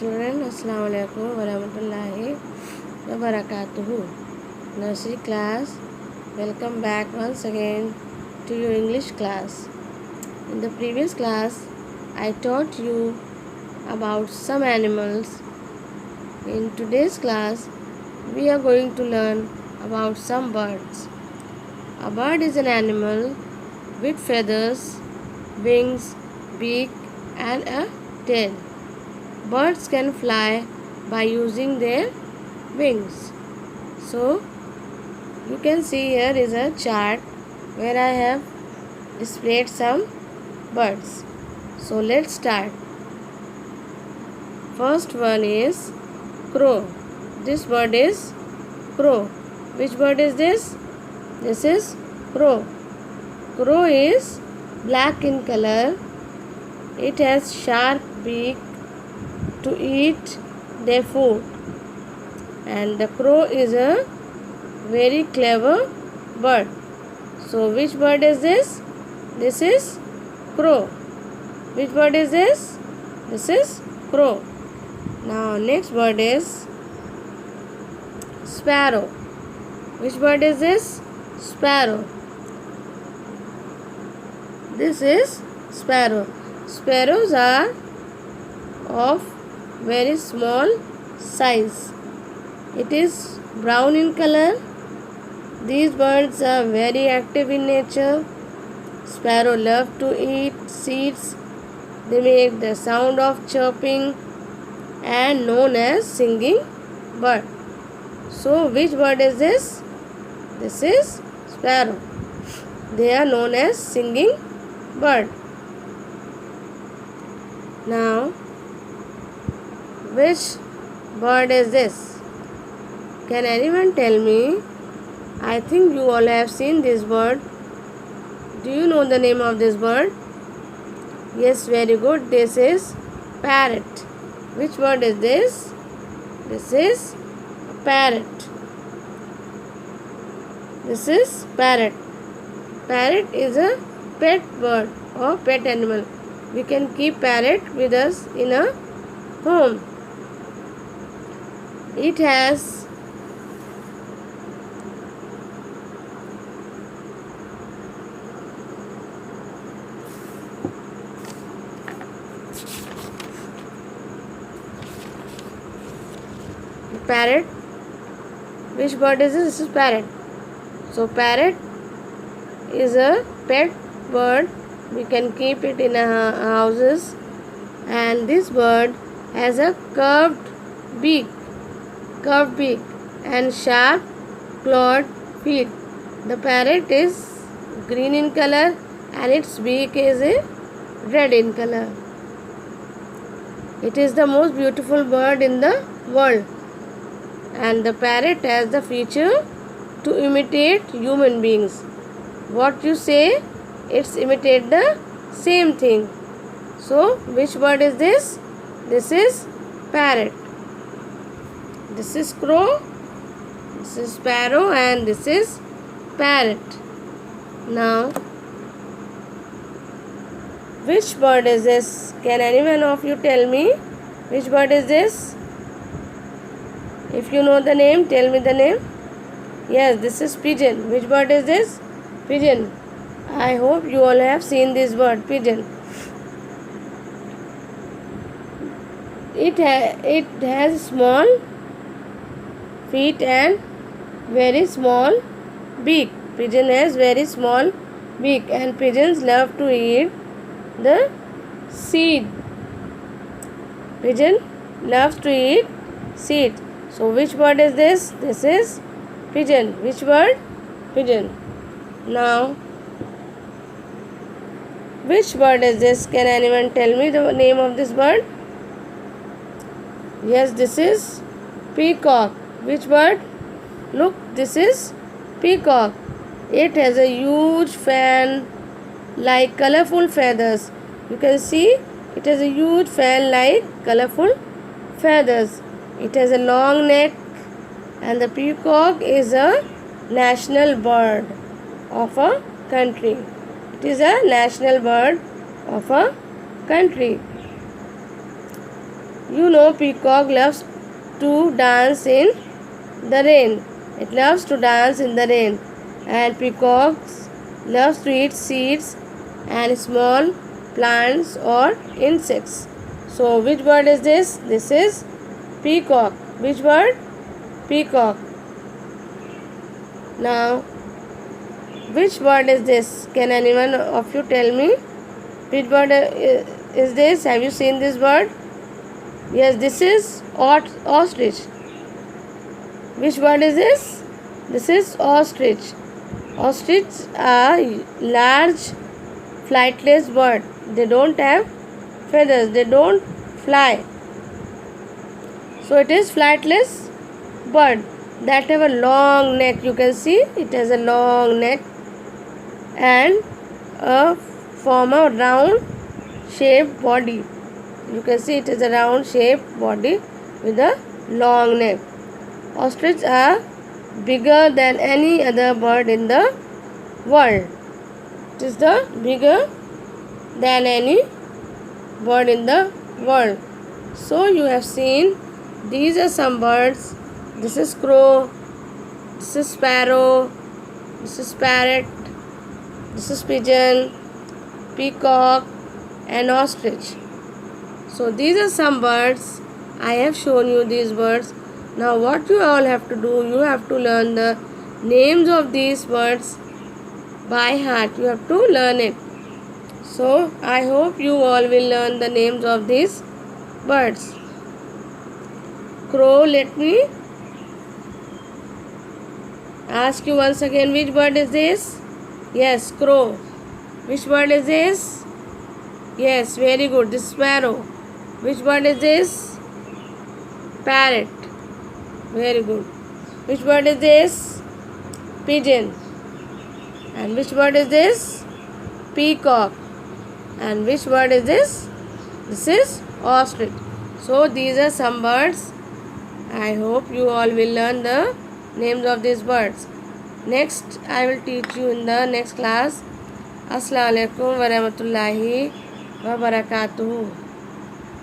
children, Assalamu alaikum warahmatullahi wabarakatuh. Nursery class, welcome back once again to your English class. In the previous class, I taught you about some animals. In today's class, we are going to learn about some birds. A bird is an animal with feathers, wings, beak, and a tail. Birds can fly by using their wings. So, you can see here is a chart where I have displayed some birds. So, let's start. First one is crow. This bird is crow. Which bird is this? This is crow. Crow is black in color. It has sharp beak to eat their food, and the crow is a very clever bird. So which bird is this? This is crow. Which bird is this? This is crow. Now next bird is sparrow. Which bird is this? Sparrow. This is sparrow. Sparrows are of very small size. It is brown in color. These birds are very active in nature. Sparrow love to eat seeds. They make the sound of chirping and known as singing bird. So which bird is this? This is sparrow. They are known as singing bird. Now, which bird is this? Can anyone tell me? I think you all have seen this bird. Do you know the name of this bird? Yes, very good. This is parrot. Which bird is this? This is parrot. This is parrot. Parrot is a pet bird or pet animal. We can keep parrot with us in a home. It has parrot. Which bird is this? This is parrot. So parrot is a pet bird. We can keep it in our houses, and this bird has a curved beak and sharp clawed feet. The parrot is green in color and its beak is red in color. It is the most beautiful bird in the world, and the parrot has the feature to imitate human beings. What you say, it's imitate the same thing. So which bird is this? This is parrot. This is crow, this is sparrow, and this is parrot. Now, which bird is this? Can anyone of you tell me? Which bird is this? If you know the name, tell me the name. Yes, this is pigeon. Which bird is this? Pigeon. I hope you all have seen this bird, pigeon. It has small feet and very small beak. Pigeon has very small beak, and pigeons love to eat the seed. Pigeon loves to eat seed. So which bird is this? This is pigeon. Which bird? Pigeon. Now, which bird is this? Can anyone tell me the name of this bird? Yes, this is peacock. Which bird? Look, this is peacock. It has a huge fan like colorful feathers. You can see it has a huge fan like colorful feathers. It has a long neck, and the peacock is a national bird of a country. It is a national bird of a country. You know, peacock loves to dance in the rain. It loves to dance in the rain. And peacocks loves to eat seeds and small plants or insects. So which bird is this? This is peacock. Which bird? Peacock. Now, which bird is this? Can anyone of you tell me? Which bird is this? Have you seen this bird? Yes, this is ostrich. Which bird is this? This is ostrich. Ostrich are large flightless bird. They don't have feathers. They don't fly. So it is flightless bird that have a long neck. You can see it has a long neck and a form a round shaped body. You can see it is a round shaped body with a long neck. Ostriches are bigger than any other bird in the world. It is the bigger than any bird in the world. So you have seen these are some birds. This is crow, this is sparrow, this is parrot, this is pigeon, peacock and ostrich. So these are some birds. I have shown you these birds. Now what you all have to do, you have to learn the names of these birds by heart. You have to learn it. So I hope you all will learn the names of these birds. Crow, let me ask you once again, which bird is this? Yes, crow. Which bird is this? Yes, very good. This is sparrow. Which bird is this? Parrot. Very good. Which bird is this? Pigeon. And which bird is this? Peacock. And which bird is this? This is ostrich. So these are some birds. I hope you all will learn the names of these birds. Next, I will teach you in the next class. Assalamu alaikum wa rahmatullahi wa barakatuhu.